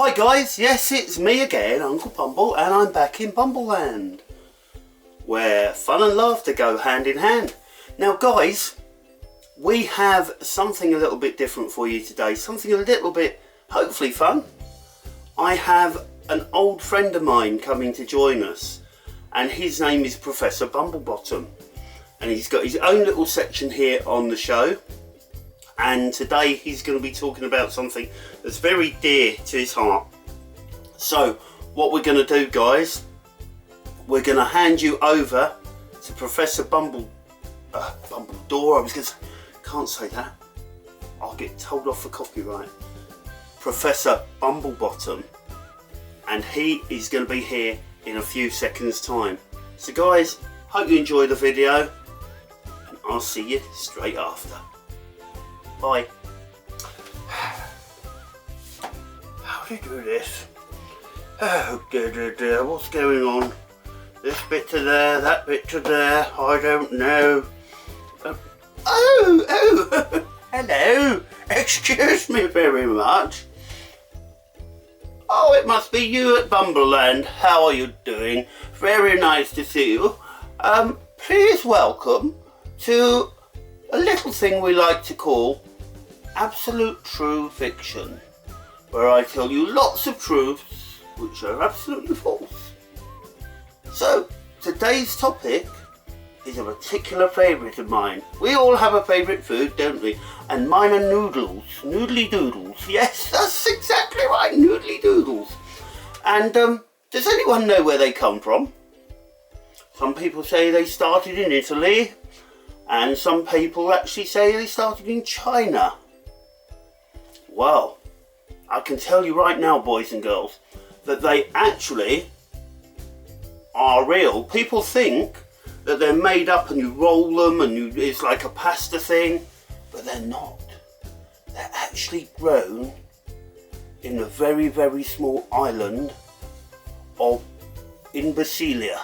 Hi guys, yes it's me again, Uncle Bumble, and I'm back in Bumble Land, where fun and laughter go hand in hand. Now guys, we have something a little bit different for you today, something a little bit hopefully fun. I have an old friend of mine coming to join us, and his name is Professor Bumblebottom, and he's got his own little section here on the show. And today he's going to be talking about something that's very dear to his heart. So what we're going to do, guys, we're going to hand you over to Professor Bumbledore. Can't say that. I'll get told off for copyright. Professor Bumblebottom, and he is going to be here in a few seconds time. So guys, hope you enjoy the video, and I'll see you straight after. Bye. How do you do this? Oh dear, what's going on? This bit to there, that bit to there, I don't know. Hello, excuse me very much. Oh, it must be you at Bumble Land. How are you doing? Very nice to see you. Please welcome to a little thing we like to call Absolute True Fiction, where I tell you lots of truths which are absolutely false. So, today's topic is a particular favourite of mine. We all have a favourite food, don't we? And mine are noodles, noodly doodles. Yes, that's exactly right, noodly doodles. And does anyone know where they come from? Some people say they started in Italy, and some people actually say they started in China. Well, I can tell you right now, boys and girls, that they actually are real. People think that they're made up and you roll them and it's like a pasta thing, but they're not. They're actually grown in a very, very small island of Imbrasilia.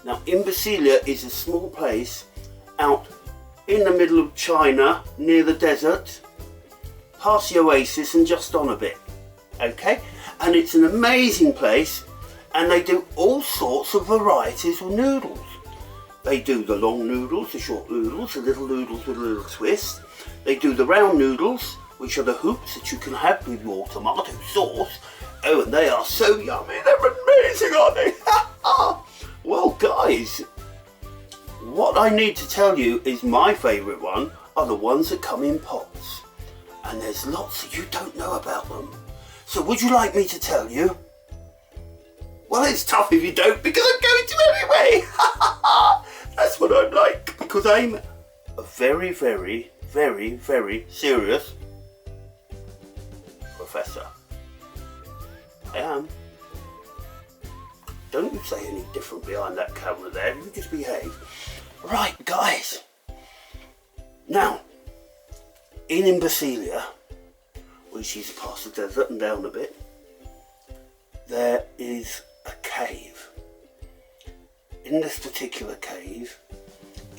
Now, Imbrasilia is a small place out in the middle of China, near the desert, past the oasis and just on a bit, okay? And it's an amazing place, and they do all sorts of varieties of noodles. They do the long noodles, the short noodles, the little noodles with a little twist. They do the round noodles, which are the hoops that you can have with your tomato sauce. Oh, and they are so yummy, they're amazing, aren't they? Well, guys, what I need to tell you is my favourite one are the ones that come in pots. And there's lots that you don't know about them. So would you like me to tell you? Well, it's tough if you don't, because I'm going to anyway. That's what I'm like, because I'm a very, very, very, very serious professor. I am. Don't you say any different behind that camera there, you just behave. Right, guys. Now, in Imbrasilia, which is past the desert and down a bit, there is a cave. In this particular cave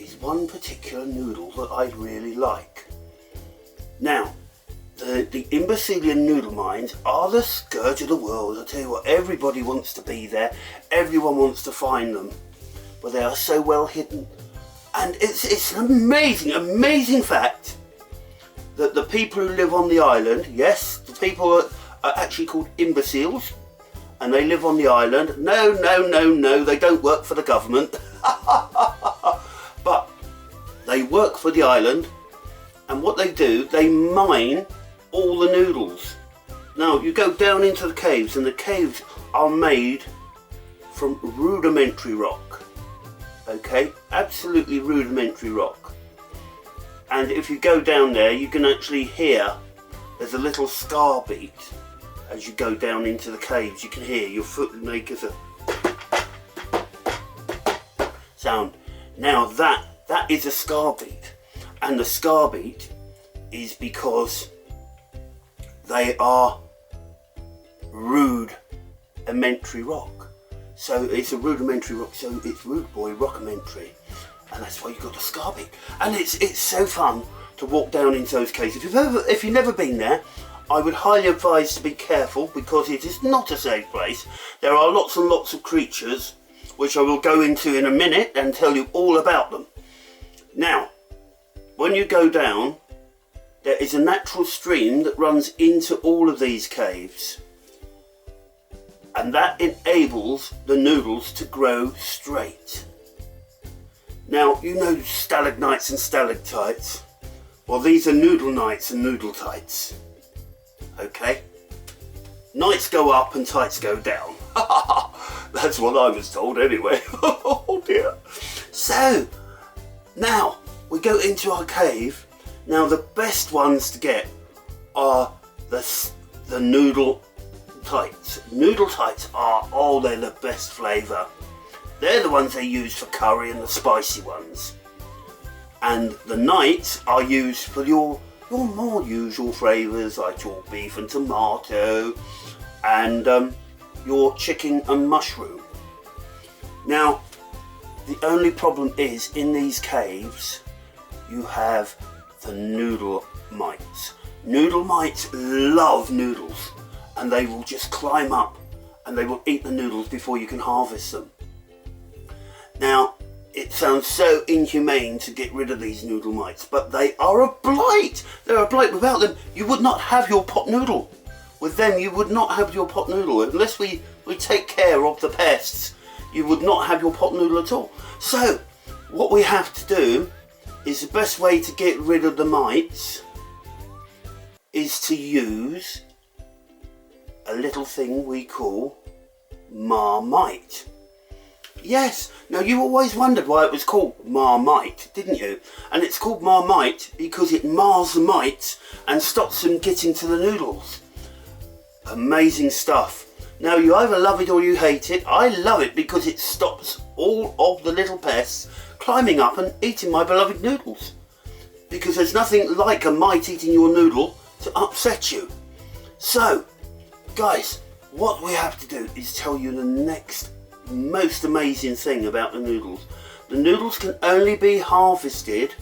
is one particular noodle that I really like. Now, the Imbrasilian noodle mines are the scourge of the world. I tell you what, everybody wants to be there, everyone wants to find them, but they are so well hidden. And it's an amazing fact that the people who live on the island, yes, the people are actually called imbeciles, and they live on the island. No, they don't work for the government. But they work for the island, and what they do, they mine all the noodles. Now, you go down into the caves, and the caves are made from rudimentary rock. Okay, absolutely rudimentary rock. And if you go down there, you can actually hear there's a little scar beat as you go down into the caves. You can hear your foot make a sound. Now that is a scar beat, and the scar beat is because they are rudimentary rock. So it's a rudimentary rock, so it's rude boy rockamentary. And that's why you got the scar beat. And it's so fun to walk down into those caves. If you've never been there, I would highly advise to be careful because it is not a safe place. There are lots and lots of creatures which I will go into in a minute and tell you all about them. Now, when you go down, there is a natural stream that runs into all of these caves, and that enables the noodles to grow straight. Now, you know stalagmites and stalactites. Well, these are noodle knights and noodle tights. Okay? Knights go up and tights go down. That's what I was told anyway. Oh dear. So, now we go into our cave. Now the best ones to get are the noodle tights. Noodle tights are, oh, they're the best flavour. They're the ones they use for curry and the spicy ones. And the knights are used for your more usual flavours like your beef and tomato and your chicken and mushroom. Now, the only problem is in these caves you have the noodle mites. Noodle mites love noodles and they will just climb up and they will eat the noodles before you can harvest them. Now, it sounds so inhumane to get rid of these noodle mites, but they are a blight. They're a blight. Without them, you would not have your pot noodle. With them, you would not have your pot noodle. Unless we take care of the pests, you would not have your pot noodle at all. So, what we have to do is the best way to get rid of the mites is to use a little thing we call Marmite. Yes, now you always wondered why it was called Marmite, didn't you? And it's called Marmite because it mars the mites and stops them getting to the noodles. Amazing stuff. Now you either love it or you hate it. I love it because it stops all of the little pests climbing up and eating my beloved noodles. Because there's nothing like a mite eating your noodle to upset you. So, guys, what we have to do is tell you the next most amazing thing about the noodles. The noodles can only be harvested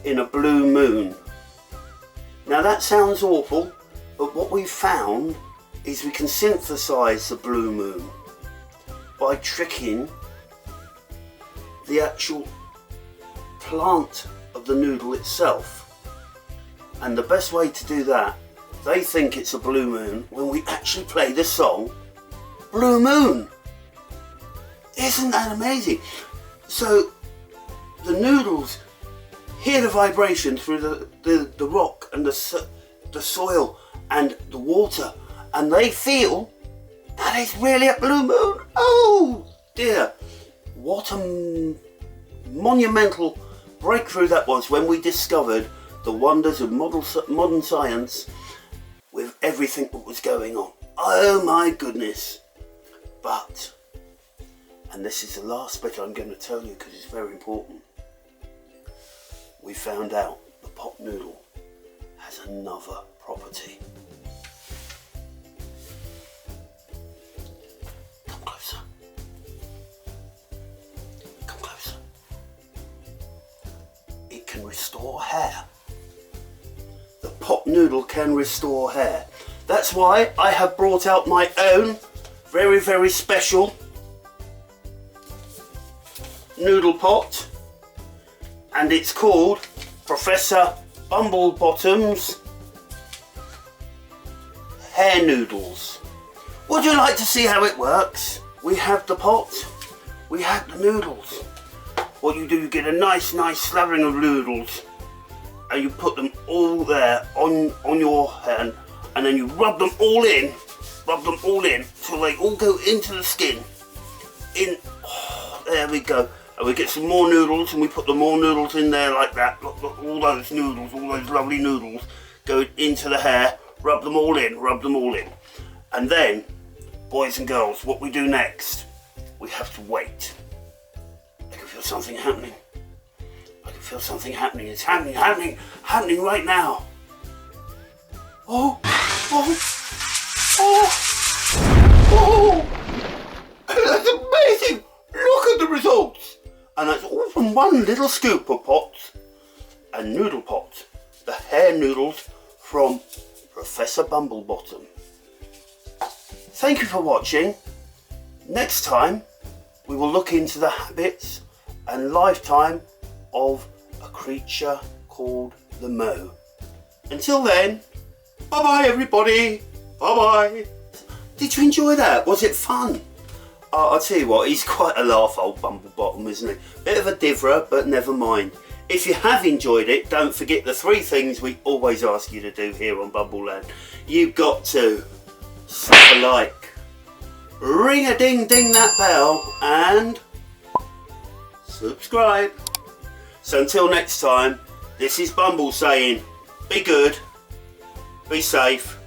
in a blue moon. Now that sounds awful, but what we've found is we can synthesize the blue moon by tricking the actual plant of the noodle itself. And the best way to do that, they think it's a blue moon when we actually play the song Blue Moon. Isn't that amazing? So the noodles hear the vibration through the rock and the soil and the water, and they feel that it's really a blue moon. Oh dear, what a monumental breakthrough that was when we discovered the wonders of modern science with everything that was going on. Oh my goodness. But, and this is the last bit I'm going to tell you because it's very important, we found out the pot noodle has another property. Come closer. Come closer. It can restore hair. The pot noodle can restore hair. That's why I have brought out my own very, very special noodle pot, and it's called Professor Bumblebottom's hair noodles. Would you like to see how it works? We have the pot, we have the noodles. What you do, you get a nice slathering of noodles and you put them all there on your hand, and then you rub them all in till they all go into the skin. There we go. And we get some more noodles and we put the more noodles in there like that. Look, all those noodles, all those lovely noodles going into the hair. Rub them all in. And then, boys and girls, what we do next, we have to wait. I can feel something happening. It's happening right now. Oh. That's amazing. Look at the results. And that's all from one little scoop of pots and noodle pots. The hair noodles from Professor Bumblebottom. Thank you for watching. Next time we will look into the habits and lifetime of a creature called the Mo. Until then, bye bye everybody. Bye bye. Did you enjoy that? Was it fun? I'll tell you what, he's quite a laugh, old Bumblebottom, isn't he? Bit of a diverer, but never mind. If you have enjoyed it, don't forget the 3 things we always ask you to do here on Bumble Land. You've got to slap a like, ring a ding ding that bell, and subscribe. So until next time, this is Bumble saying, be good, be safe,